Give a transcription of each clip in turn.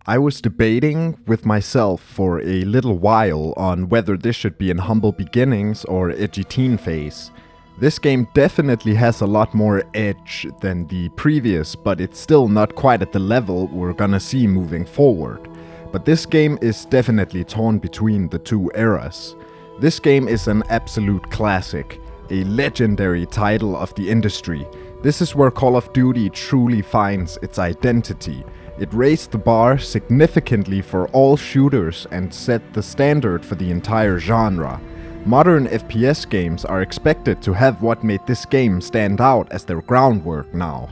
I was debating with myself for a little while on whether this should be in humble beginnings or edgy teen phase. This game definitely has a lot more edge than the previous, but it's still not quite at the level we're gonna see moving forward. But this game is definitely torn between the two eras. This game is an absolute classic, a legendary title of the industry. This is where Call of Duty truly finds its identity. It raised the bar significantly for all shooters and set the standard for the entire genre. Modern FPS games are expected to have what made this game stand out as their groundwork now.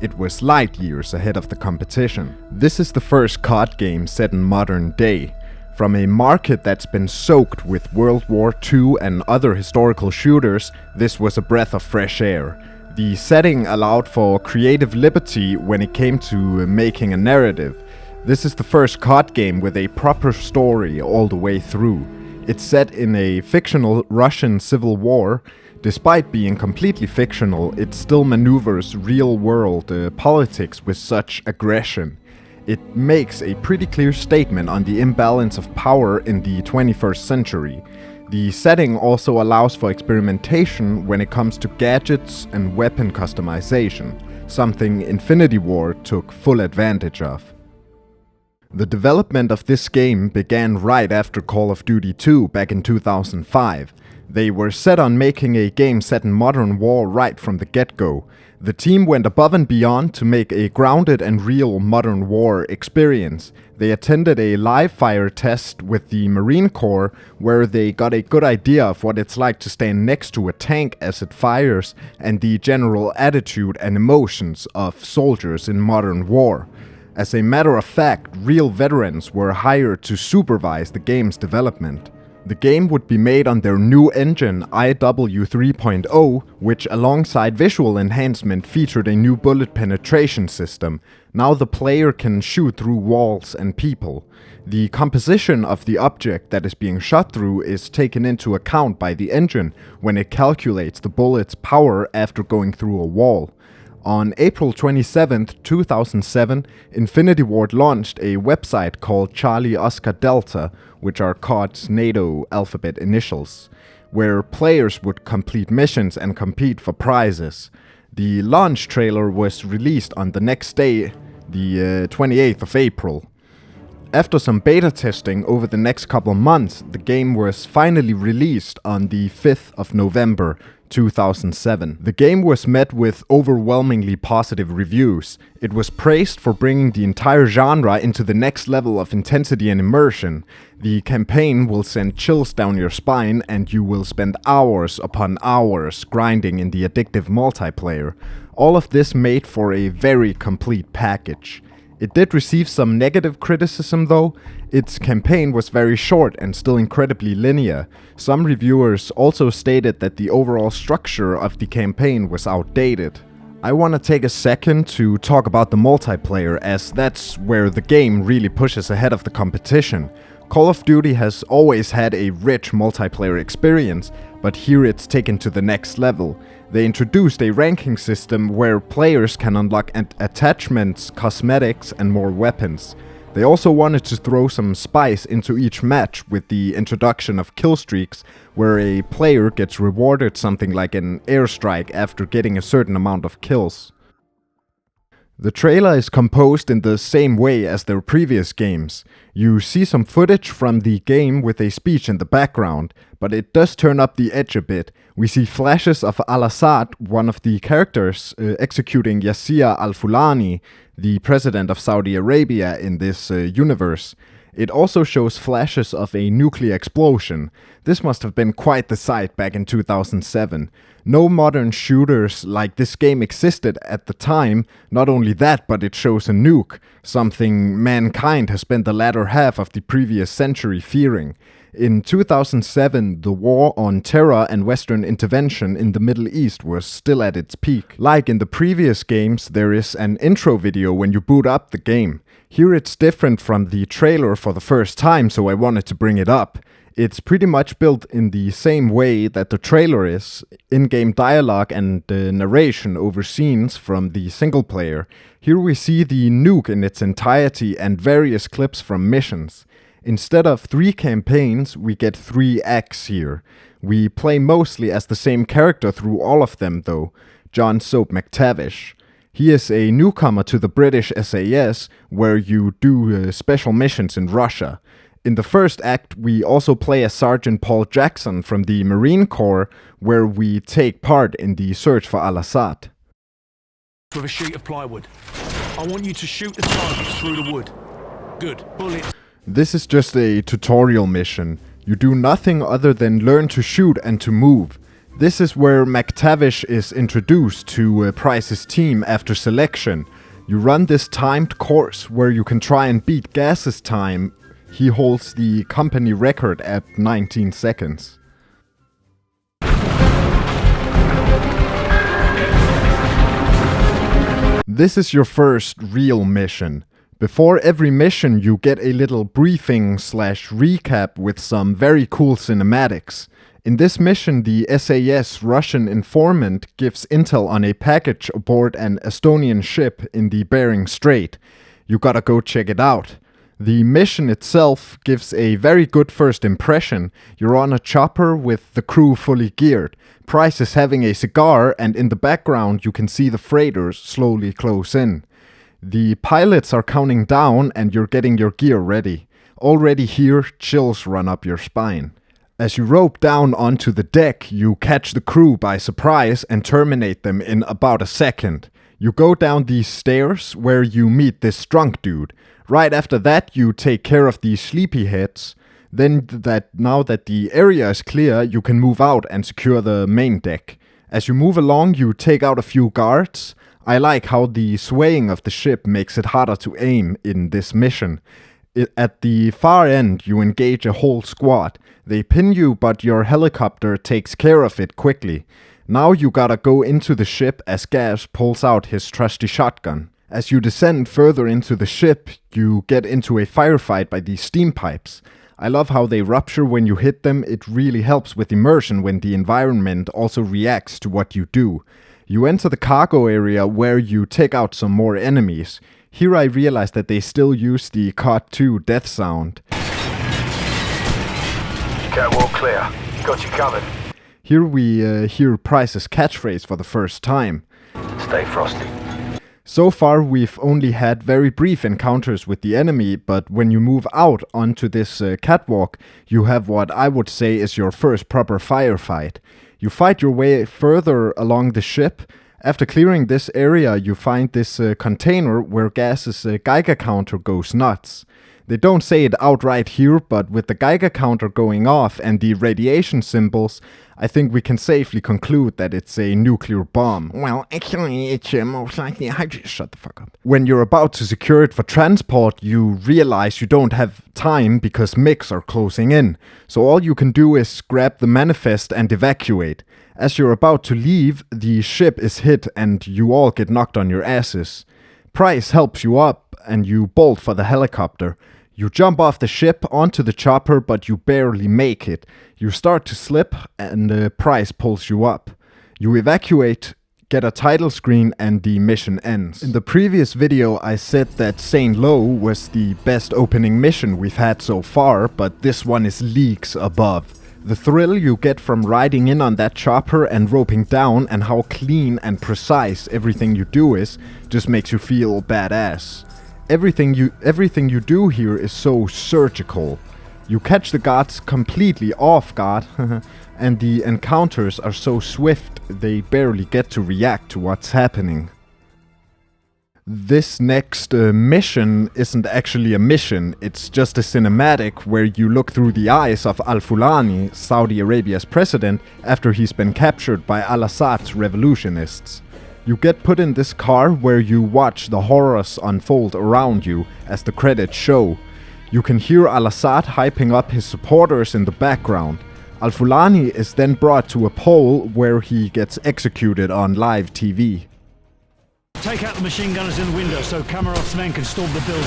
It was light years ahead of the competition. This is the first COD game set in modern day. From a market that's been soaked with World War II and other historical shooters, this was a breath of fresh air. The setting allowed for creative liberty when it came to making a narrative. This is the first COD game with a proper story all the way through. It's set in a fictional Russian civil war. Despite being completely fictional, it still maneuvers real-world politics with such aggression. It makes a pretty clear statement on the imbalance of power in the 21st century. The setting also allows for experimentation when it comes to gadgets and weapon customization, something Infinity Ward took full advantage of. The development of this game began right after Call of Duty 2 back in 2005. They were set on making a game set in modern war right from the get-go. The team went above and beyond to make a grounded and real modern war experience. They attended a live fire test with the Marine Corps where they got a good idea of what it's like to stand next to a tank as it fires and the general attitude and emotions of soldiers in modern war. As a matter of fact, real veterans were hired to supervise the game's development. The game would be made on their new engine IW 3.0, which alongside visual enhancement featured a new bullet penetration system. Now the player can shoot through walls and people. The composition of the object that is being shot through is taken into account by the engine when it calculates the bullet's power after going through a wall. On April 27, 2007, Infinity Ward launched a website called Charlie Oscar Delta, which are COD's NATO alphabet initials, where players would complete missions and compete for prizes. The launch trailer was released on the next day, the 28th of April. After some beta testing over the next couple of months, the game was finally released on the 5th of November 2007. The game was met with overwhelmingly positive reviews. It was praised for bringing the entire genre into the next level of intensity and immersion. The campaign will send chills down your spine and you will spend hours upon hours grinding in the addictive multiplayer. All of this made for a very complete package. It did receive some negative criticism though. Its campaign was very short and still incredibly linear. Some reviewers also stated that the overall structure of the campaign was outdated. I want to take a second to talk about the multiplayer, as that's where the game really pushes ahead of the competition. Call of Duty has always had a rich multiplayer experience, but here it's taken to the next level. They introduced a ranking system where players can unlock attachments, cosmetics, and more weapons. They also wanted to throw some spice into each match with the introduction of kill streaks, where a player gets rewarded something like an airstrike after getting a certain amount of kills. The trailer is composed in the same way as their previous games. You see some footage from the game with a speech in the background, but it does turn up the edge a bit. We see flashes of Al-Assad, one of the characters, executing Yasser al-Fulani, the president of Saudi Arabia in this universe. It also shows flashes of a nuclear explosion. This must have been quite the sight back in 2007. No modern shooters like this game existed at the time. Not only that, but it shows a nuke, something mankind has spent the latter half of the previous century fearing. In 2007, the war on terror and Western intervention in the Middle East was still at its peak. Like in the previous games, there is an intro video when you boot up the game. Here it's different from the trailer for the first time, so I wanted to bring it up. It's pretty much built in the same way that the trailer is, in-game dialogue and narration over scenes from the single player. Here we see the nuke in its entirety and various clips from missions. Instead of 3 campaigns, we get 3 acts here. We play mostly as the same character through all of them though, John Soap McTavish. He is a newcomer to the British SAS, where you do special missions in Russia. In the first act, we also play as Sergeant Paul Jackson from the Marine Corps, where we take part in the search for Al-Assad. With a sheet of plywood. I want you to shoot the targets through the wood. Good. Bullet. This is just a tutorial mission. You do nothing other than learn to shoot and to move. This is where McTavish is introduced to Price's team after selection. You run this timed course where you can try and beat Gas's time. He holds the company record at 19 seconds. This is your first real mission. Before every mission you get a little briefing / recap with some very cool cinematics. In this mission the SAS Russian informant gives intel on a package aboard an Estonian ship in the Bering Strait. You gotta go check it out. The mission itself gives a very good first impression. You're on a chopper with the crew fully geared. Price is having a cigar and in the background you can see the freighters slowly close in. The pilots are counting down and you're getting your gear ready. Already here, chills run up your spine. As you rope down onto the deck, you catch the crew by surprise and terminate them in about a second. You go down these stairs where you meet this drunk dude. Right after that, you take care of these sleepyheads. Then now that the area is clear, you can move out and secure the main deck. As you move along, you take out a few guards. I like how the swaying of the ship makes it harder to aim in this mission. At the far end, you engage a whole squad. They pin you, but your helicopter takes care of it quickly. Now you gotta go into the ship as Gas pulls out his trusty shotgun. As you descend further into the ship, you get into a firefight by these steam pipes. I love how they rupture when you hit them. It really helps with immersion when the environment also reacts to what you do. You enter the cargo area where you take out some more enemies. Here I realized that they still use the COD 2 death sound. Catwalk clear. Got you covered. Here we hear Price's catchphrase for the first time. Stay frosty. So far we've only had very brief encounters with the enemy, but when you move out onto this catwalk, you have what I would say is your first proper firefight. You fight your way further along the ship. After clearing this area, you find this container where Gas's Geiger counter goes nuts. They don't say it outright here, but with the Geiger counter going off and the radiation symbols, I think we can safely conclude that it's a nuclear bomb. Well, actually, it's most likely a hydrogen. Shut the fuck up. When you're about to secure it for transport, you realize you don't have time because MiGs are closing in. So all you can do is grab the manifest and evacuate. As you're about to leave, the ship is hit and you all get knocked on your asses. Price helps you up and you bolt for the helicopter. You jump off the ship onto the chopper, but you barely make it. You start to slip and Price pulls you up. You evacuate, get a title screen, and the mission ends. In the previous video I said that St. Lo was the best opening mission we've had so far, but this one is leagues above. The thrill you get from riding in on that chopper and roping down and how clean and precise everything you do is just makes you feel badass. Everything you do here is so surgical. You catch the guards completely off guard and the encounters are so swift they barely get to react to what's happening. This next mission isn't actually a mission, it's just a cinematic where you look through the eyes of Al-Fulani, Saudi Arabia's president, after he's been captured by Al-Assad's revolutionists. You get put in this car where you watch the horrors unfold around you as the credits show. You can hear Al-Assad hyping up his supporters in the background. Al-Fulani is then brought to a pole where he gets executed on live TV. Take out the machine gunners in the window so Kamarov's men can storm the building.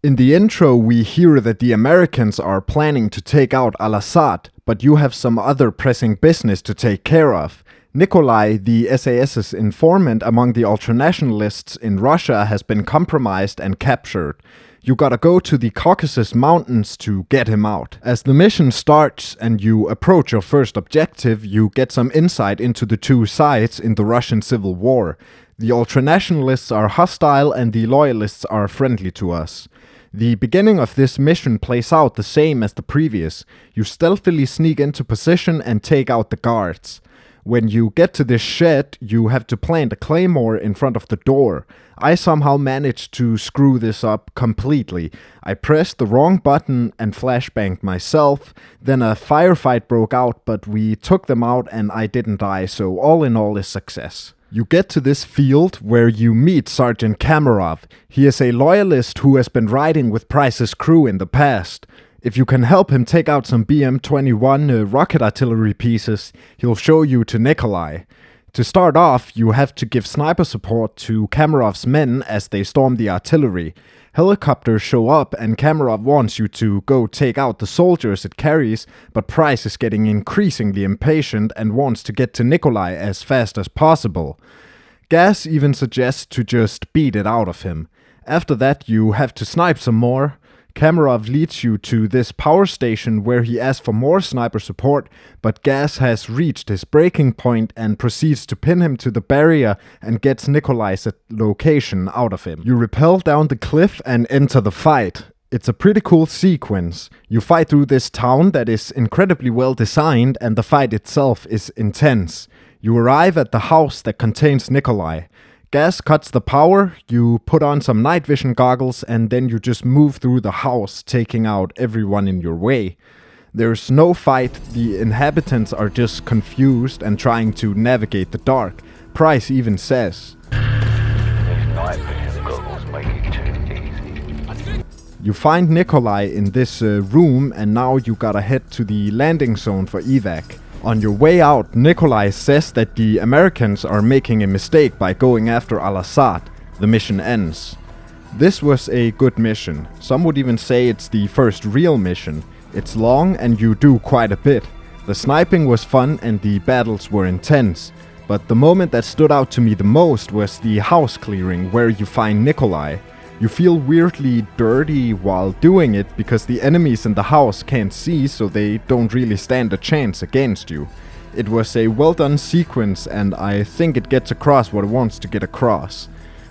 In the intro, we hear that the Americans are planning to take out al-Assad, but you have some other pressing business to take care of. Nikolai, the SAS's informant among the ultranationalists in Russia, has been compromised and captured. You gotta go to the Caucasus Mountains to get him out. As the mission starts and you approach your first objective, you get some insight into the two sides in the Russian Civil War. The ultranationalists are hostile and the loyalists are friendly to us. The beginning of this mission plays out the same as the previous. You stealthily sneak into position and take out the guards. When you get to this shed, you have to plant a claymore in front of the door. I somehow managed to screw this up completely. I pressed the wrong button and flashbanged myself. Then a firefight broke out, but we took them out and I didn't die, so all in all is success. You get to this field where you meet Sergeant Kamarov. He is a loyalist who has been riding with Price's crew in the past. If you can help him take out some BM-21 rocket artillery pieces, he'll show you to Nikolai. To start off, you have to give sniper support to Kamarov's men as they storm the artillery. Helicopters show up and Kamarov wants you to go take out the soldiers it carries, but Price is getting increasingly impatient and wants to get to Nikolai as fast as possible. Gas even suggests to just beat it out of him. After that, you have to snipe some more. Kamarov leads you to this power station where he asks for more sniper support, but Gas has reached his breaking point and proceeds to pin him to the barrier and gets Nikolai's location out of him. You rappel down the cliff and enter the fight. It's a pretty cool sequence. You fight through this town that is incredibly well designed and the fight itself is intense. You arrive at the house that contains Nikolai. Gas cuts the power, you put on some night vision goggles, and then you just move through the house, taking out everyone in your way. There's no fight, the inhabitants are just confused and trying to navigate the dark. Price even says, These night vision goggles make it too easy. You find Nikolai in this room, and now you gotta head to the landing zone for evac. On your way out, Nikolai says that the Americans are making a mistake by going after al-Assad. The mission ends. This was a good mission. Some would even say it's the first real mission. It's long and you do quite a bit. The sniping was fun and the battles were intense. But the moment that stood out to me the most was the house clearing where you find Nikolai. You feel weirdly dirty while doing it because the enemies in the house can't see, so they don't really stand a chance against you. It was a well done sequence and I think it gets across what it wants to get across.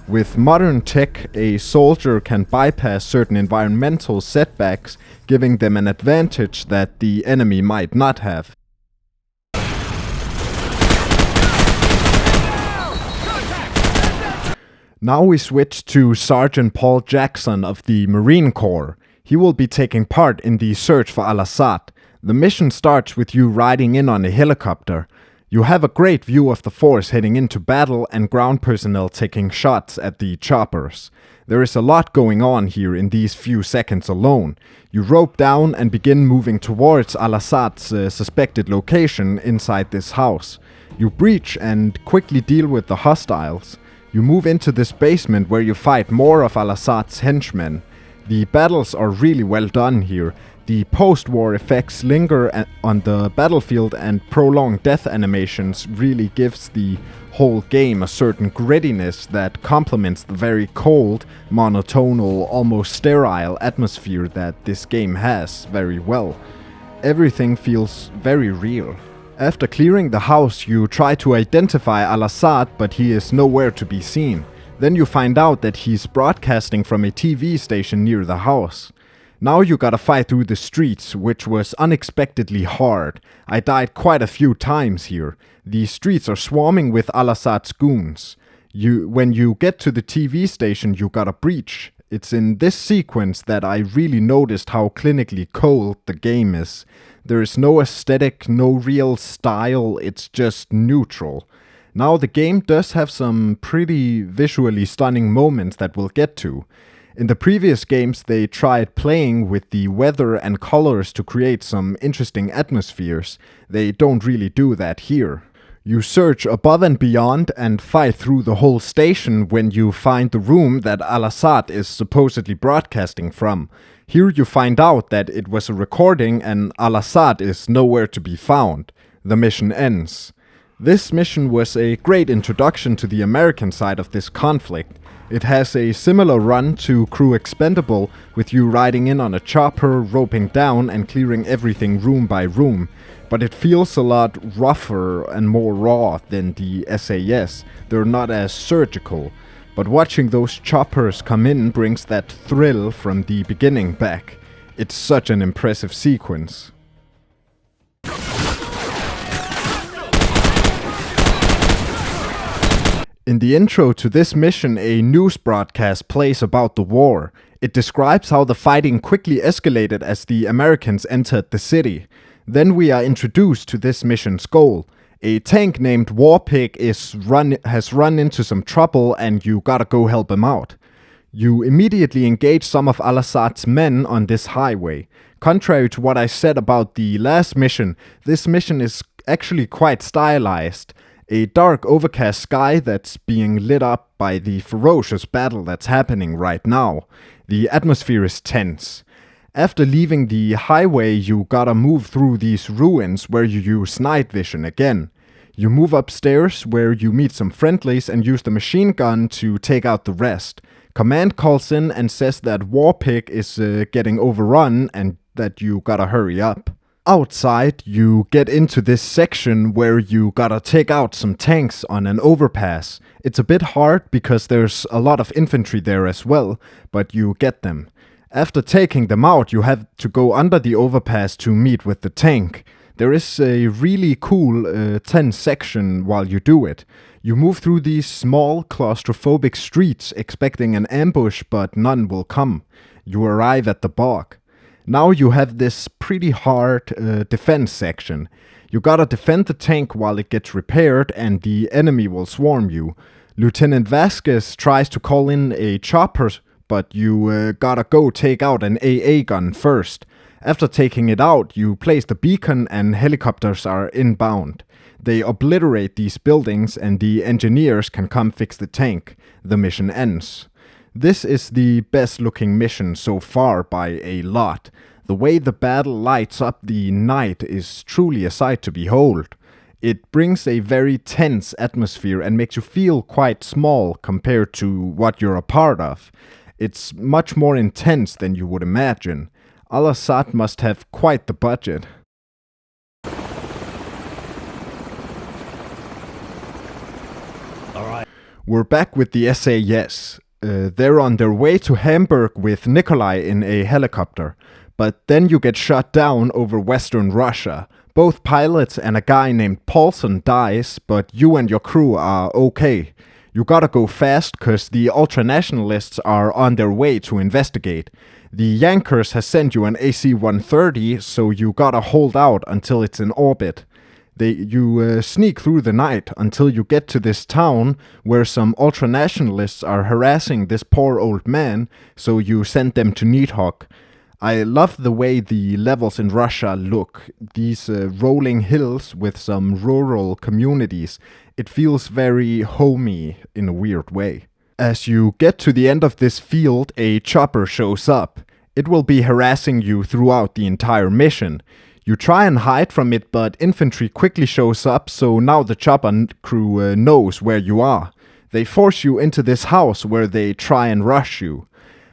With modern tech, a soldier can bypass certain environmental setbacks, giving them an advantage that the enemy might not have. Now we switch to Sergeant Paul Jackson of the Marine Corps. He will be taking part in the search for al-Assad. The mission starts with you riding in on a helicopter. You have a great view of the force heading into battle and ground personnel taking shots at the choppers. There is a lot going on here in these few seconds alone. You rope down and begin moving towards al-Assad's suspected location inside this house. You breach and quickly deal with the hostiles. You move into this basement where you fight more of al-Assad's henchmen. The battles are really well done here. The post-war effects linger on the battlefield and prolonged death animations really gives the whole game a certain grittiness that complements the very cold, monotonal, almost sterile atmosphere that this game has very well. Everything feels very real. After clearing the house, you try to identify al-Assad, but he is nowhere to be seen. Then you find out that he's broadcasting from a TV station near the house. Now you gotta fight through the streets, which was unexpectedly hard. I died quite a few times here. The streets are swarming with al-Assad's goons. When you get to the TV station, you gotta breach. It's in this sequence that I really noticed how clinically cold the game is. There is no aesthetic, no real style, it's just neutral. Now the game does have some pretty visually stunning moments that we'll get to. In the previous games they tried playing with the weather and colors to create some interesting atmospheres. They don't really do that here. You search above and beyond and fight through the whole station when you find the room that Al-Assad is supposedly broadcasting from. Here you find out that it was a recording and Al-Assad is nowhere to be found. The mission ends. This mission was a great introduction to the American side of this conflict. It has a similar run to Crew Expendable, with you riding in on a chopper, roping down and clearing everything room by room. But it feels a lot rougher and more raw than the SAS. They're not as surgical. But watching those choppers come in brings that thrill from the beginning back. It's such an impressive sequence. In the intro to this mission, a news broadcast plays about the war. It describes how the fighting quickly escalated as the Americans entered the city. Then we are introduced to this mission's goal. A tank named Warpig has run into some trouble and you gotta go help him out. You immediately engage some of Al-Assad's men on this highway. Contrary to what I said about the last mission, this mission is actually quite stylized. A dark overcast sky that's being lit up by the ferocious battle that's happening right now. The atmosphere is tense. After leaving the highway, you gotta move through these ruins where you use night vision again. You move upstairs where you meet some friendlies and use the machine gun to take out the rest. Command calls in and says that Warpig is getting overrun and that you gotta hurry up. Outside, you get into this section where you gotta take out some tanks on an overpass. It's a bit hard because there's a lot of infantry there as well, but you get them. After taking them out, you have to go under the overpass to meet with the tank. There is a really cool tense section while you do it. You move through these small claustrophobic streets expecting an ambush, but none will come. You arrive at the bog. Now you have this pretty hard defense section. You gotta defend the tank while it gets repaired and the enemy will swarm you. Lieutenant Vasquez tries to call in a chopper, but you gotta go take out an AA gun first. After taking it out, you place the beacon and helicopters are inbound. They obliterate these buildings and the engineers can come fix the tank. The mission ends. This is the best looking mission so far by a lot. The way the battle lights up the night is truly a sight to behold. It brings a very tense atmosphere and makes you feel quite small compared to what you're a part of. It's much more intense than you would imagine. Al-Assad must have quite the budget. Alright. We're back with the SAS. They're on their way to Hamburg with Nikolai in a helicopter. But then you get shot down over Western Russia. Both pilots and a guy named Paulson dies, but you and your crew are okay. You gotta go fast cause the ultranationalists are on their way to investigate. The Yankers has sent you an AC-130, so you gotta hold out until it's in orbit. You sneak through the night until you get to this town where some ultranationalists are harassing this poor old man, so you send them to Needhawk. I love the way the levels in Russia look. These rolling hills with some rural communities. It feels very homey in a weird way. As you get to the end of this field, a chopper shows up. It will be harassing you throughout the entire mission. You try and hide from it, but infantry quickly shows up, so now the chopper crew knows where you are. They force you into this house where they try and rush you.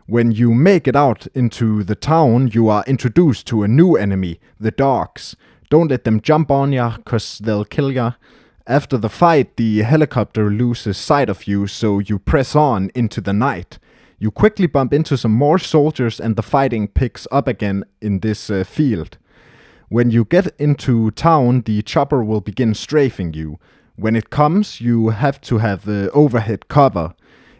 When you make it out into the town, you are introduced to a new enemy, the dogs. Don't let them jump on ya, cause they'll kill ya. After the fight, the helicopter loses sight of you, so you press on into the night. You quickly bump into some more soldiers and the fighting picks up again in this field. When you get into town, the chopper will begin strafing you. When it comes, you have to have overhead cover.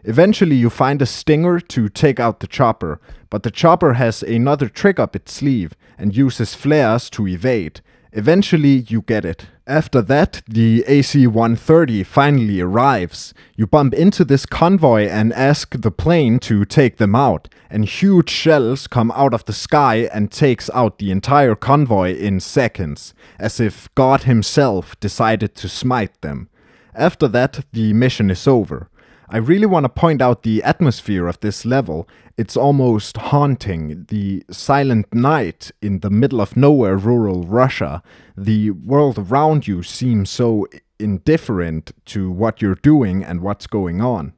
Eventually you find a stinger to take out the chopper, but the chopper has another trick up its sleeve and uses flares to evade. Eventually, you get it. After that, the AC-130 finally arrives. You bump into this convoy and ask the plane to take them out, and huge shells come out of the sky and takes out the entire convoy in seconds, as if God himself decided to smite them. After that, the mission is over. I really want to point out the atmosphere of this level. It's almost haunting. The silent night in the middle of nowhere rural Russia. The world around you seems so indifferent to what you're doing and what's going on.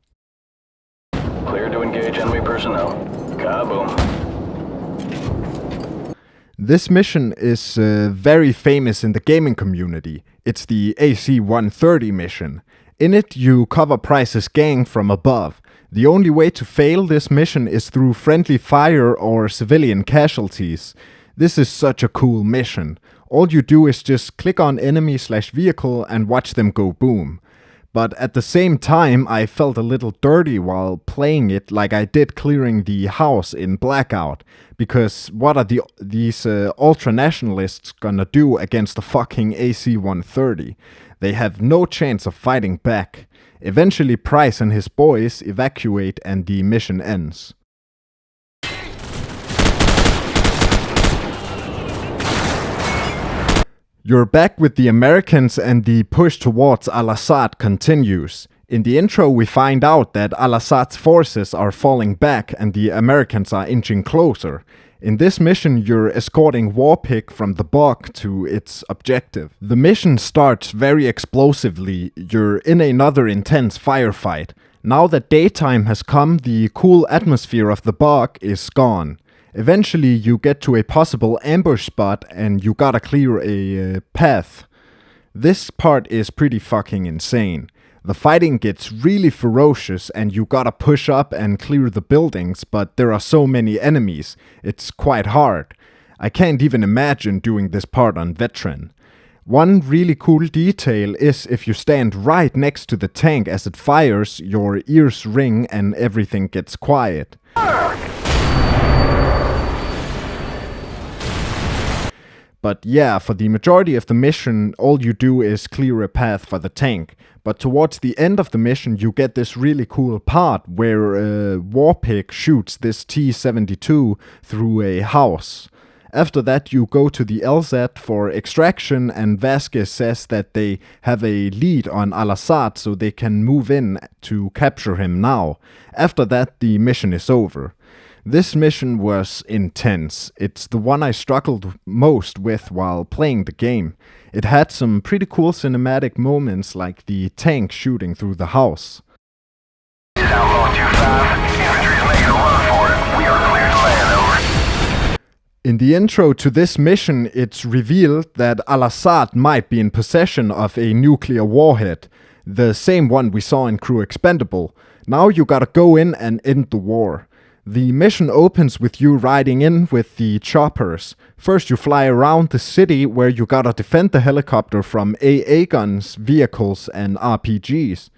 Clear to engage enemy personnel. Kaboom. This mission is very famous in the gaming community. It's the AC-130 mission. In it, you cover Price's gang from above. The only way to fail this mission is through friendly fire or civilian casualties. This is such a cool mission. All you do is just click on enemy/vehicle and watch them go boom. But at the same time, I felt a little dirty while playing it, like I did clearing the house in Blackout. Because what are these ultra-nationalists gonna do against the fucking AC-130? They have no chance of fighting back. Eventually, Price and his boys evacuate and the mission ends. You're back with the Americans and the push towards Al-Assad continues. In the intro we find out that Al-Assad's forces are falling back and the Americans are inching closer. In this mission you're escorting Warpig from the bog to its objective. The mission starts very explosively. You're in another intense firefight. Now that daytime has come, the cool atmosphere of the bog is gone. Eventually you get to a possible ambush spot and you gotta clear a path. This part is pretty fucking insane. The fighting gets really ferocious and you gotta push up and clear the buildings, but there are so many enemies, it's quite hard. I can't even imagine doing this part on veteran. One really cool detail is if you stand right next to the tank as it fires, your ears ring and everything gets quiet. But yeah, for the majority of the mission, all you do is clear a path for the tank. But towards the end of the mission, you get this really cool part where Warpig shoots this T-72 through a house. After that, you go to the LZ for extraction, and Vasquez says that they have a lead on Al-Assad, so they can move in to capture him now. After that, the mission is over. This mission was intense. It's the one I struggled most with while playing the game. It had some pretty cool cinematic moments like the tank shooting through the house. Outlaw 2-5, infantry is making a run for it. We are clear to land, over. In the intro to this mission, it's revealed that Al-Assad might be in possession of a nuclear warhead, the same one we saw in Crew Expendable. Now you gotta go in and end the war. The mission opens with you riding in with the choppers. First you fly around the city where you gotta defend the helicopter from AA guns, vehicles and RPGs.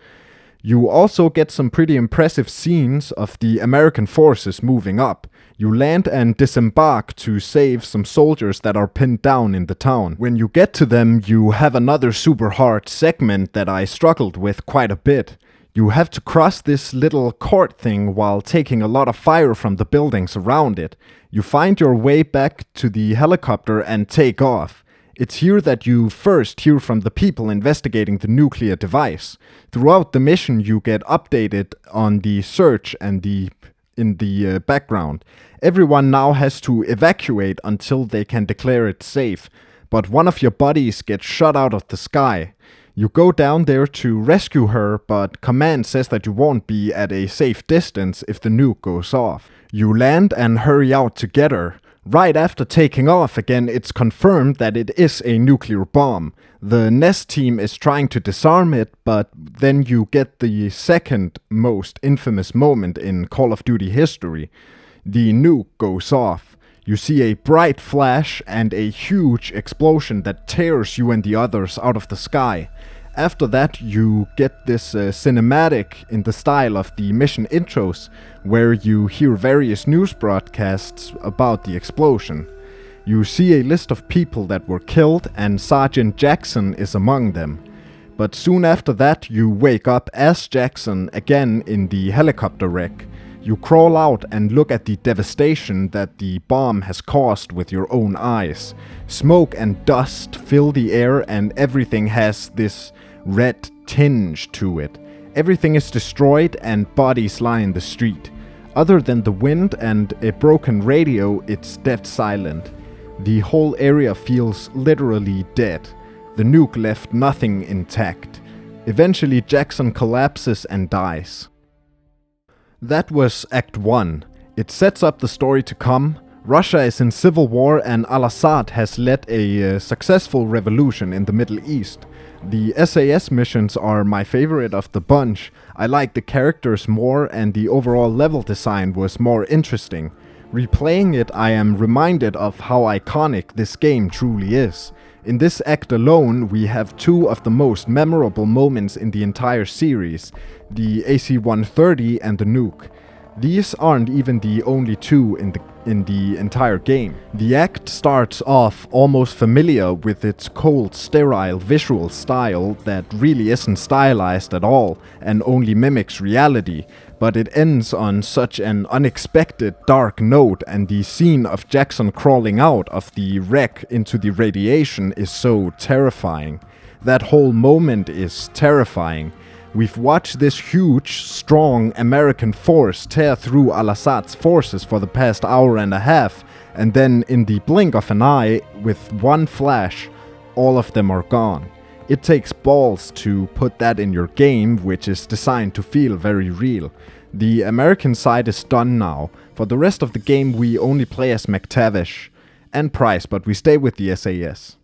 You also get some pretty impressive scenes of the American forces moving up. You land and disembark to save some soldiers that are pinned down in the town. When you get to them, you have another super hard segment that I struggled with quite a bit. You have to cross this little court thing while taking a lot of fire from the buildings around it. You find your way back to the helicopter and take off. It's here that you first hear from the people investigating the nuclear device. Throughout the mission you get updated on the search and in the background. Everyone now has to evacuate until they can declare it safe, but one of your buddies gets shot out of the sky. You go down there to rescue her, but command says that you won't be at a safe distance if the nuke goes off. You land and hurry out to get her. Right after taking off again, it's confirmed that it is a nuclear bomb. The NEST team is trying to disarm it, but then you get the second most infamous moment in Call of Duty history. The nuke goes off. You see a bright flash and a huge explosion that tears you and the others out of the sky. After that you get this cinematic in the style of the mission intros, where you hear various news broadcasts about the explosion. You see a list of people that were killed, and Sergeant Jackson is among them. But soon after that, you wake up as Jackson again in the helicopter wreck. You crawl out and look at the devastation that the bomb has caused with your own eyes. Smoke and dust fill the air, and everything has this red tinge to it. Everything is destroyed and bodies lie in the street. Other than the wind and a broken radio, it's dead silent. The whole area feels literally dead. The nuke left nothing intact. Eventually Jackson collapses and dies. That was Act 1. It sets up the story to come. Russia is in civil war and al-Assad has led a successful revolution in the Middle East. The SAS missions are my favorite of the bunch. I like the characters more and the overall level design was more interesting. Replaying it, I am reminded of how iconic this game truly is. In this act alone, we have two of the most memorable moments in the entire series, the AC-130 and the nuke. These aren't even the only two in the entire game. The act starts off almost familiar with its cold, sterile visual style that really isn't stylized at all and only mimics reality, but it ends on such an unexpected dark note, and the scene of Jackson crawling out of the wreck into the radiation is so terrifying. That whole moment is terrifying. We've watched this huge, strong American force tear through al-Assad's forces for the past hour and a half, and then in the blink of an eye, with one flash, all of them are gone. It takes balls to put that in your game, which is designed to feel very real. The American side is done now. For the rest of the game we only play as McTavish and Price, but we stay with the SAS.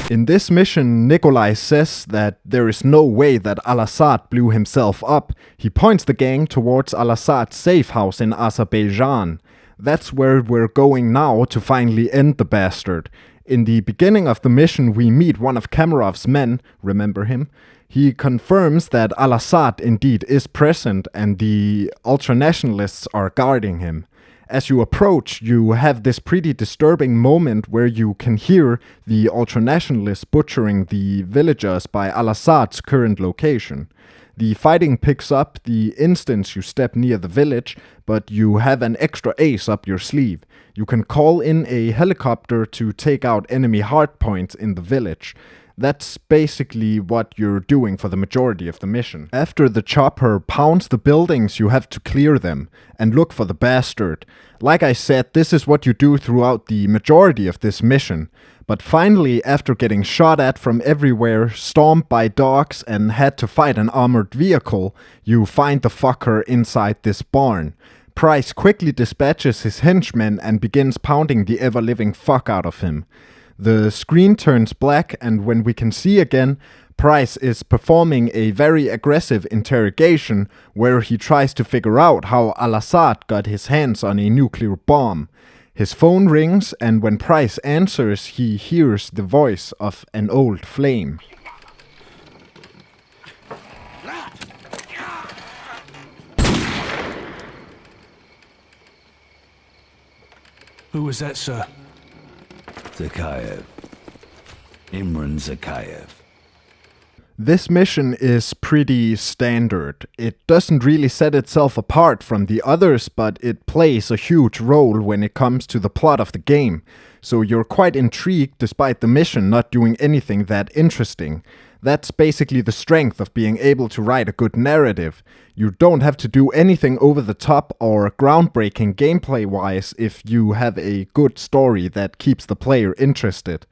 In this mission, Nikolai says that there is no way that al-Assad blew himself up. He points the gang towards al-Assad's safe house in Azerbaijan. That's where we're going now to finally end the bastard. In the beginning of the mission, we meet one of Kamarov's men, remember him? He confirms that al-Assad indeed is present and the ultranationalists are guarding him. As you approach, you have this pretty disturbing moment where you can hear the ultranationalists butchering the villagers by al-Assad's current location. The fighting picks up the instant you step near the village, but you have an extra ace up your sleeve. You can call in a helicopter to take out enemy hardpoints in the village. That's basically what you're doing for the majority of the mission. After the chopper pounds the buildings, you have to clear them and look for the bastard. Like I said, this is what you do throughout the majority of this mission. But finally, after getting shot at from everywhere, stormed by dogs and had to fight an armored vehicle, you find the fucker inside this barn. Price quickly dispatches his henchmen and begins pounding the ever-living fuck out of him. The screen turns black, and when we can see again, Price is performing a very aggressive interrogation where he tries to figure out how al-Assad got his hands on a nuclear bomb. His phone rings, and when Price answers, he hears the voice of an old flame. Who was that, sir? Zakayev. Imran Zakayev. This mission is pretty standard. It doesn't really set itself apart from the others, but it plays a huge role when it comes to the plot of the game. So you're quite intrigued despite the mission not doing anything that interesting. That's basically the strength of being able to write a good narrative. You don't have to do anything over the top or groundbreaking gameplay-wise if you have a good story that keeps the player interested.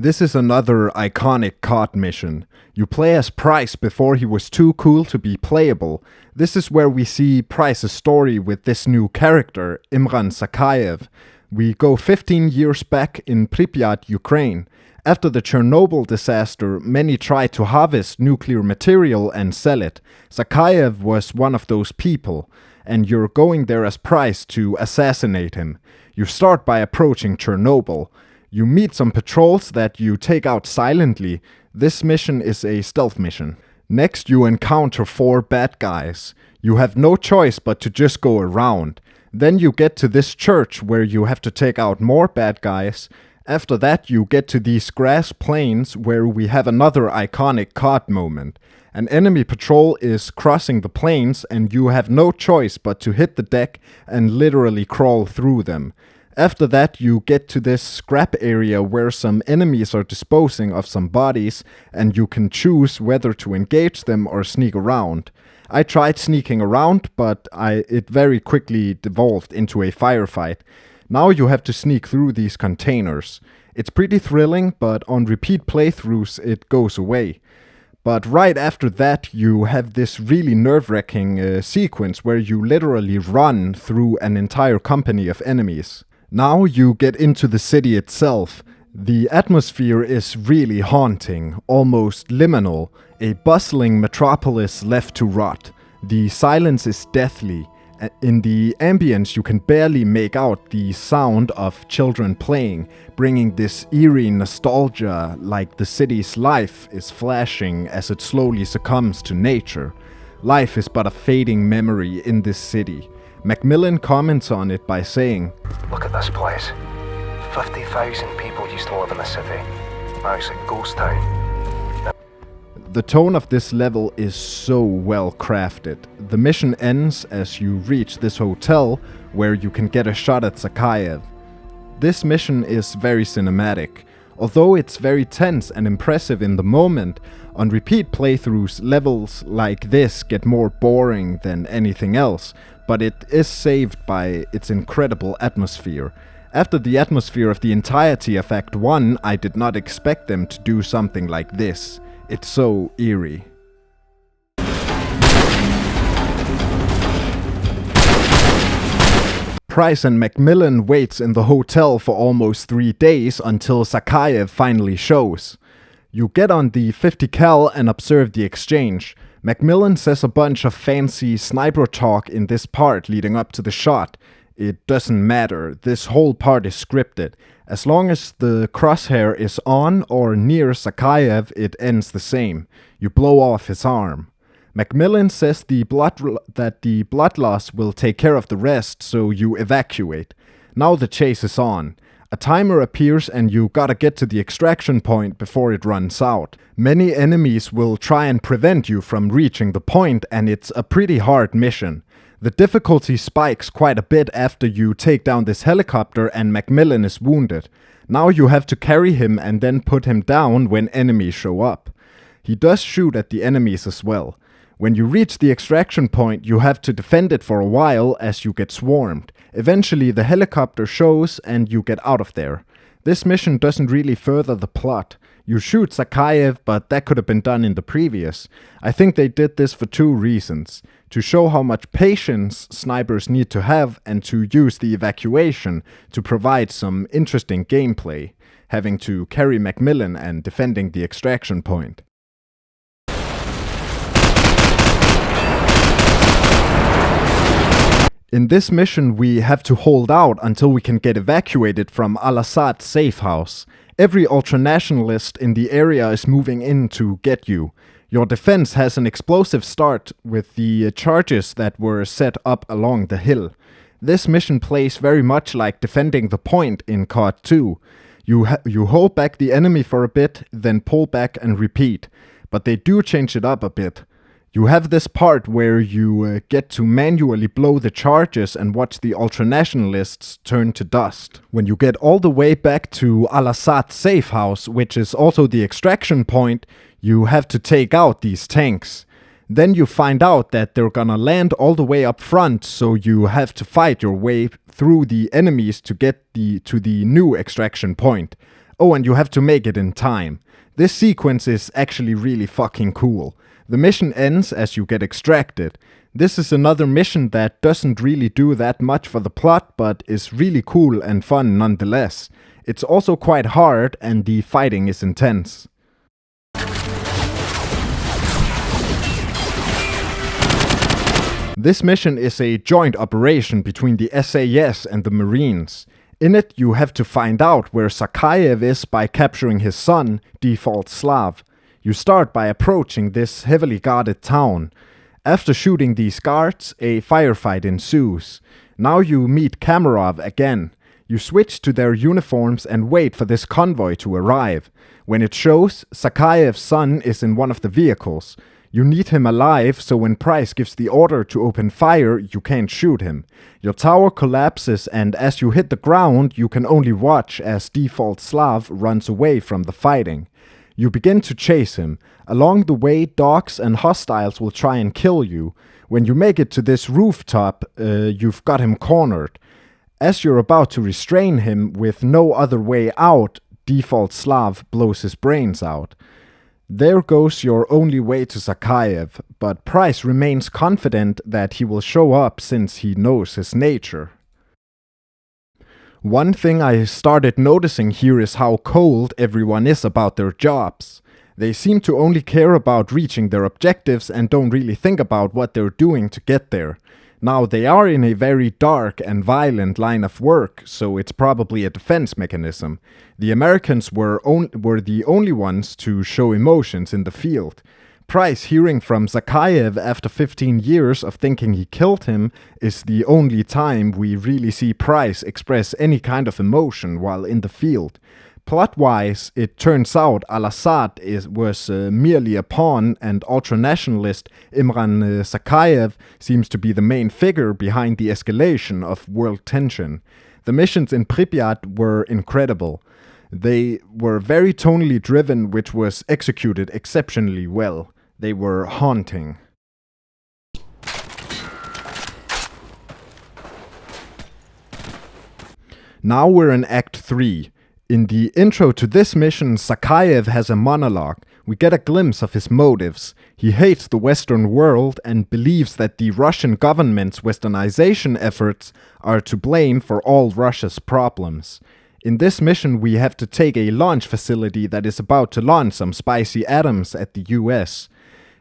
This is another iconic COD mission. You play as Price before he was too cool to be playable. This is where we see Price's story with this new character, Imran Zakayev. We go 15 years back in Pripyat, Ukraine. After the Chernobyl disaster, many tried to harvest nuclear material and sell it. Zakayev was one of those people, and you're going there as Price to assassinate him. You start by approaching Chernobyl. You meet some patrols that you take out silently. This mission is a stealth mission. Next, you encounter 4 bad guys. You have no choice but to just go around. Then you get to this church where you have to take out more bad guys. After that, you get to these grass plains where we have another iconic COD moment. An enemy patrol is crossing the plains and you have no choice but to hit the deck and literally crawl through them. After that, you get to this scrap area where some enemies are disposing of some bodies and you can choose whether to engage them or sneak around. I tried sneaking around, but it very quickly devolved into a firefight. Now you have to sneak through these containers. It's pretty thrilling, but on repeat playthroughs it goes away. But right after that you have this really nerve-wracking sequence where you literally run through an entire company of enemies. Now you get into the city itself. The atmosphere is really haunting, almost liminal, a bustling metropolis left to rot. The silence is deathly. In the ambience you can barely make out the sound of children playing, bringing this eerie nostalgia like the city's life is flashing as it slowly succumbs to nature. Life is but a fading memory in this city. Macmillan comments on it by saying, Look at this place. 50,000 people used to live in the city. Now it's a ghost town. The tone of this level is so well crafted. The mission ends as you reach this hotel where you can get a shot at Zakhaev. This mission is very cinematic. Although it's very tense and impressive in the moment, on repeat playthroughs levels like this get more boring than anything else, but it is saved by its incredible atmosphere. After the atmosphere of the entirety of Act 1, I did not expect them to do something like this. It's so eerie. Price and Macmillan waits in the hotel for almost 3 days until Zakhaev finally shows. You get on the 50 cal and observe the exchange. Macmillan says a bunch of fancy sniper talk in this part leading up to the shot. It doesn't matter, this whole part is scripted. As long as the crosshair is on or near Zakhaev, it ends the same. You blow off his arm. Macmillan says that the blood loss will take care of the rest, so you evacuate. Now the chase is on. A timer appears and you gotta get to the extraction point before it runs out. Many enemies will try and prevent you from reaching the point, and it's a pretty hard mission. The difficulty spikes quite a bit after you take down this helicopter and Macmillan is wounded. Now you have to carry him and then put him down when enemies show up. He does shoot at the enemies as well. When you reach the extraction point, you have to defend it for a while as you get swarmed. Eventually the helicopter shows and you get out of there. This mission doesn't really further the plot. You shoot Zakhaev, but that could have been done in the previous. I think they did this for 2 reasons. To show how much patience snipers need to have and to use the evacuation to provide some interesting gameplay, having to carry Macmillan and defending the extraction point. In this mission we have to hold out until we can get evacuated from Al-Assad's safe house. Every ultranationalist in the area is moving in to get you. Your defense has an explosive start with the charges that were set up along the hill. This mission plays very much like defending the point in COD 2. You hold back the enemy for a bit, then pull back and repeat. But they do change it up a bit. You have this part where you get to manually blow the charges and watch the ultranationalists turn to dust. When you get all the way back to Al-Assad's safe house, which is also the extraction point, you have to take out these tanks. Then you find out that they're gonna land all the way up front, so you have to fight your way through the enemies to get to the new extraction point. Oh, and you have to make it in time. This sequence is actually really fucking cool. The mission ends as you get extracted. This is another mission that doesn't really do that much for the plot, but is really cool and fun nonetheless. It's also quite hard and the fighting is intense. This mission is a joint operation between the SAS and the Marines. In it, you have to find out where Zakayev is by capturing his son, Default Slav. You start by approaching this heavily guarded town. After shooting these guards, a firefight ensues. Now you meet Kamarov again. You switch to their uniforms and wait for this convoy to arrive. When it shows, Zakayev's son is in one of the vehicles. You need him alive, so when Price gives the order to open fire, you can't shoot him. Your tower collapses, and as you hit the ground, you can only watch as Default Slav runs away from the fighting. You begin to chase him. Along the way, dogs and hostiles will try and kill you. When you make it to this rooftop, you've got him cornered. As you're about to restrain him with no other way out, Default Slav blows his brains out. There goes your only way to Zakayev, but Price remains confident that he will show up since he knows his nature. One thing I started noticing here is how cold everyone is about their jobs. They seem to only care about reaching their objectives and don't really think about what they're doing to get there. Now, they are in a very dark and violent line of work, so it's probably a defense mechanism. The Americans were the only ones to show emotions in the field. Price hearing from Zakayev after 15 years of thinking he killed him is the only time we really see Price express any kind of emotion while in the field. Plot-wise, it turns out Al-Assad was merely a pawn, and ultranationalist Imran Zakayev seems to be the main figure behind the escalation of world tension. The missions in Pripyat were incredible. They were very tonally driven, which was executed exceptionally well. They were haunting. Now we're in Act 3. In the intro to this mission, Zakayev has a monologue. We get a glimpse of his motives. He hates the Western world and believes that the Russian government's westernization efforts are to blame for all Russia's problems. In this mission, we have to take a launch facility that is about to launch some spicy atoms at the US.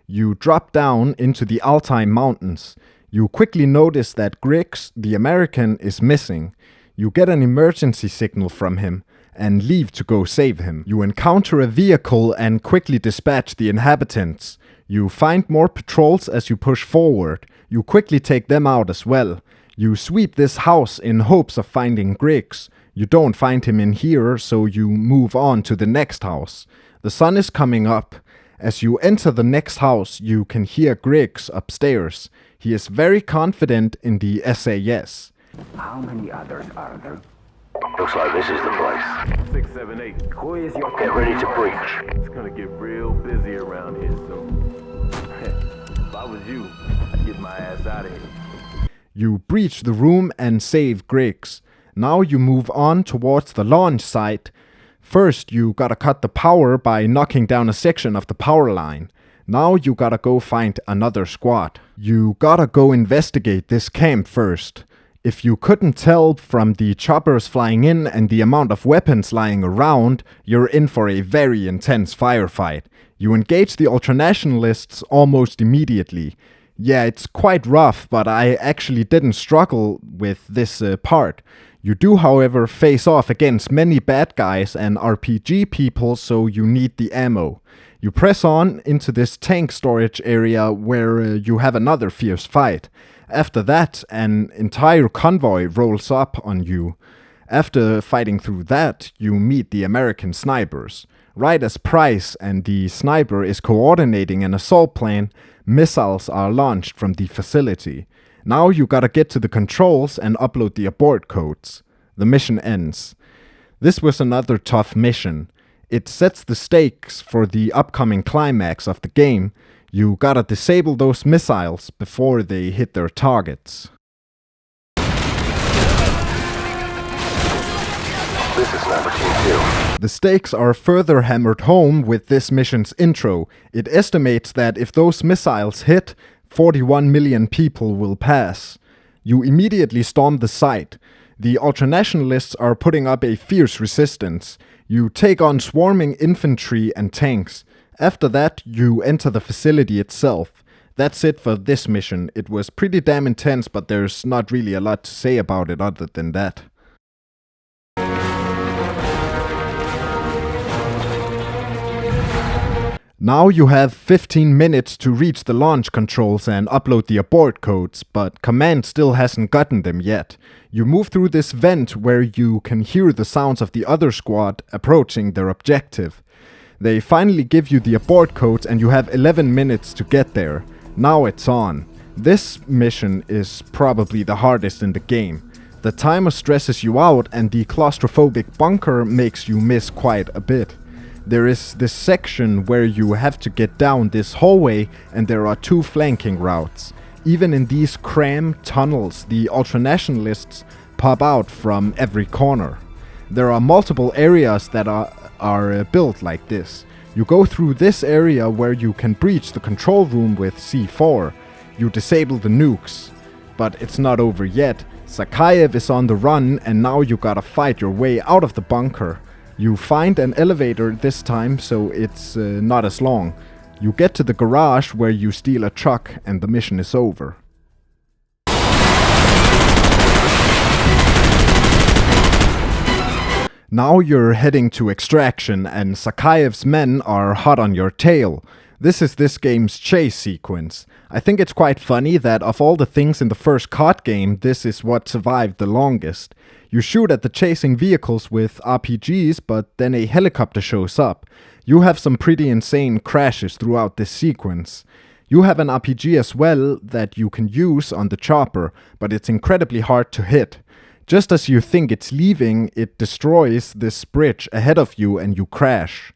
You drop down into the Altai Mountains. You quickly notice that Griggs, the American, is missing. You get an emergency signal from him and leave to go save him. You encounter a vehicle and quickly dispatch the inhabitants. You find more patrols as you push forward. You quickly take them out as well. You sweep this house in hopes of finding Griggs. You don't find him in here, so you move on to the next house. The sun is coming up. As you enter the next house, you can hear Griggs upstairs. He is very confident in the SAS. How many others are there? Looks like this is the place. 6, 7, 8. Who is your Get ready to breach. It's gonna get real busy around here, so if I was you, I'd get my ass out of here. You breach the room and save Griggs. Now you move on towards the launch site. First, you gotta cut the power by knocking down a section of the power line. Now you gotta go find another squad. You gotta go investigate this camp first. If you couldn't tell from the choppers flying in and the amount of weapons lying around, you're in for a very intense firefight. You engage the ultranationalists almost immediately. Yeah, it's quite rough, but I actually didn't struggle with this part. You do, however, face off against many bad guys and RPG people, so you need the ammo. You press on into this tank storage area where you have another fierce fight. After that, an entire convoy rolls up on you. After fighting through that, you meet the American snipers. Right as Price and the sniper is coordinating an assault plan, missiles are launched from the facility. Now you gotta get to the controls and upload the abort codes. The mission ends. This was another tough mission. It sets the stakes for the upcoming climax of the game. You gotta disable those missiles before they hit their targets. This is number Team 2. The stakes are further hammered home with this mission's intro. It estimates that if those missiles hit, 41 million people will pass. You immediately storm the site. The ultranationalists are putting up a fierce resistance. You take on swarming infantry and tanks. After that, you enter the facility itself. That's it for this mission. It was pretty damn intense, but there's not really a lot to say about it other than that. Now you have 15 minutes to reach the launch controls and upload the abort codes, but Command still hasn't gotten them yet. You move through this vent where you can hear the sounds of the other squad approaching their objective. They finally give you the abort codes and you have 11 minutes to get there. Now it's on. This mission is probably the hardest in the game. The timer stresses you out and the claustrophobic bunker makes you miss quite a bit. There is this section where you have to get down this hallway and there are 2 flanking routes. Even in these cramped tunnels, the ultranationalists pop out from every corner. There are multiple areas that are built like this. You go through this area where you can breach the control room with C4. You disable the nukes. But it's not over yet. Zakhaev is on the run and now you gotta fight your way out of the bunker. You find an elevator this time, so it's not as long. You get to the garage where you steal a truck and the mission is over. Now you're heading to extraction and Zakhaev's men are hot on your tail. This is this game's chase sequence. I think it's quite funny that of all the things in the first COD game, this is what survived the longest. You shoot at the chasing vehicles with RPGs, but then a helicopter shows up. You have some pretty insane crashes throughout this sequence. You have an RPG as well that you can use on the chopper, but it's incredibly hard to hit. Just as you think it's leaving, it destroys this bridge ahead of you and you crash.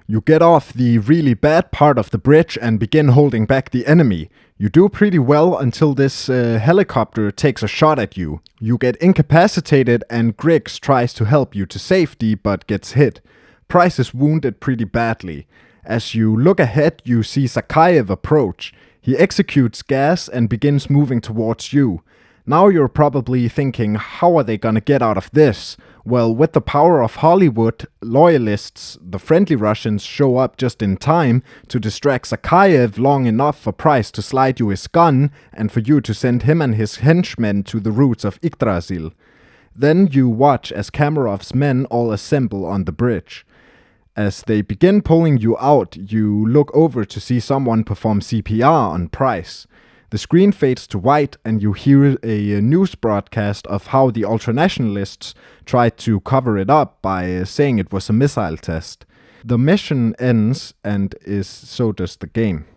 You get off the really bad part of the bridge and begin holding back the enemy. You do pretty well until this helicopter takes a shot at you. You get incapacitated and Griggs tries to help you to safety but gets hit. Price is wounded pretty badly. As you look ahead, you see Zakhaev approach. He executes gas and begins moving towards you. Now you're probably thinking, how are they gonna get out of this? Well, with the power of Hollywood, loyalists, the friendly Russians, show up just in time to distract Zakhaev long enough for Price to slide you his gun and for you to send him and his henchmen to the roots of Yggdrasil. Then you watch as Kamarov's men all assemble on the bridge. As they begin pulling you out, you look over to see someone perform CPR on Price. The screen fades to white and you hear a news broadcast of how the ultranationalists tried to cover it up by saying it was a missile test. The mission ends and so does the game.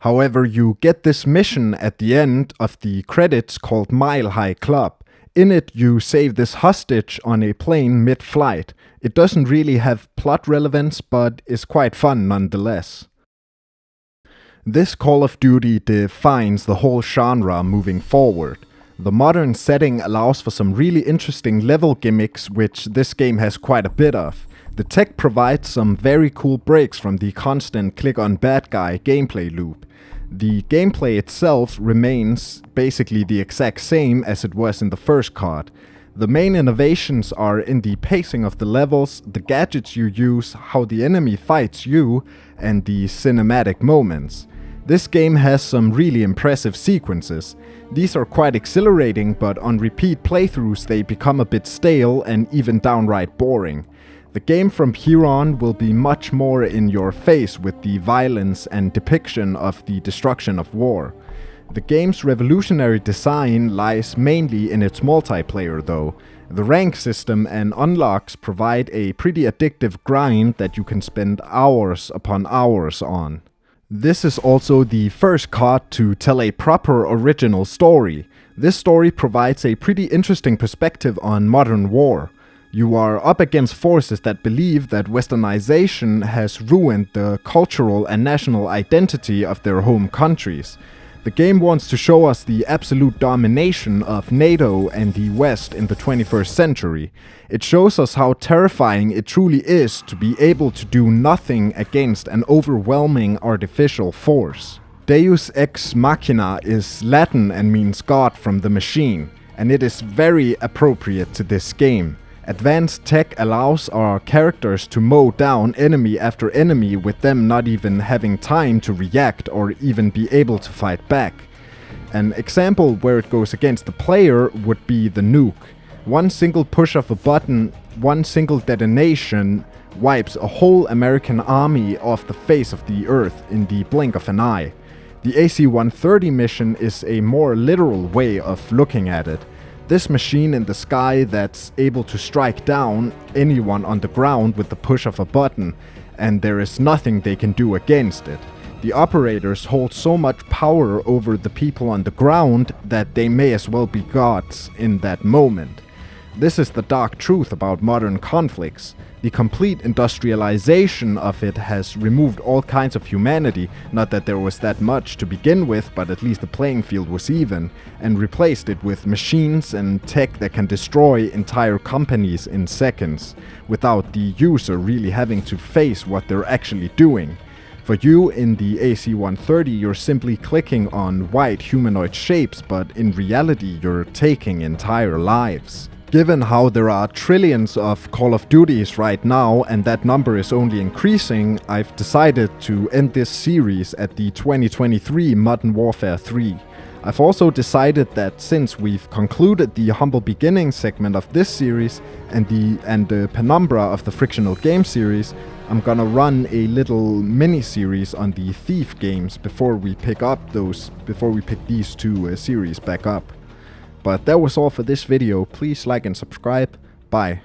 However, you get this mission at the end of the credits called Mile High Club. In it, you save this hostage on a plane mid-flight. It doesn't really have plot relevance, but is quite fun nonetheless. This Call of Duty defines the whole genre moving forward. The modern setting allows for some really interesting level gimmicks, which this game has quite a bit of. The tech provides some very cool breaks from the constant click on bad guy gameplay loop. The gameplay itself remains basically the exact same as it was in the first COD. The main innovations are in the pacing of the levels, the gadgets you use, how the enemy fights you, and the cinematic moments. This game has some really impressive sequences. These are quite exhilarating, but on repeat playthroughs they become a bit stale and even downright boring. The game from here on will be much more in your face with the violence and depiction of the destruction of war. The game's revolutionary design lies mainly in its multiplayer though. The rank system and unlocks provide a pretty addictive grind that you can spend hours upon hours on. This is also the first COD to tell a proper original story. This story provides a pretty interesting perspective on modern war. You are up against forces that believe that westernization has ruined the cultural and national identity of their home countries. The game wants to show us the absolute domination of NATO and the West in the 21st century. It shows us how terrifying it truly is to be able to do nothing against an overwhelming artificial force. Deus ex machina is Latin and means God from the machine, and it is very appropriate to this game. Advanced tech allows our characters to mow down enemy after enemy with them not even having time to react or even be able to fight back. An example where it goes against the player would be the nuke. One single push of a button, one single detonation wipes a whole American army off the face of the earth in the blink of an eye. The AC-130 mission is a more literal way of looking at it. This machine in the sky that's able to strike down anyone on the ground with the push of a button, and there is nothing they can do against it. The operators hold so much power over the people on the ground that they may as well be gods in that moment. This is the dark truth about modern conflicts. The complete industrialization of it has removed all kinds of humanity, not that there was that much to begin with, but at least the playing field was even, and replaced it with machines and tech that can destroy entire companies in seconds, without the user really having to face what they're actually doing. For you in the AC-130, you're simply clicking on white humanoid shapes, but in reality you're taking entire lives. Given how there are trillions of Call of Duties right now and that number is only increasing, I've decided to end this series at the 2023 Modern Warfare 3. I've also decided that since we've concluded the Humble Beginnings segment of this series and the penumbra of the Frictional Game series, I'm gonna run a little mini-series on the Thief games before we pick these two series back up. But that was all for this video. Please like and subscribe. Bye.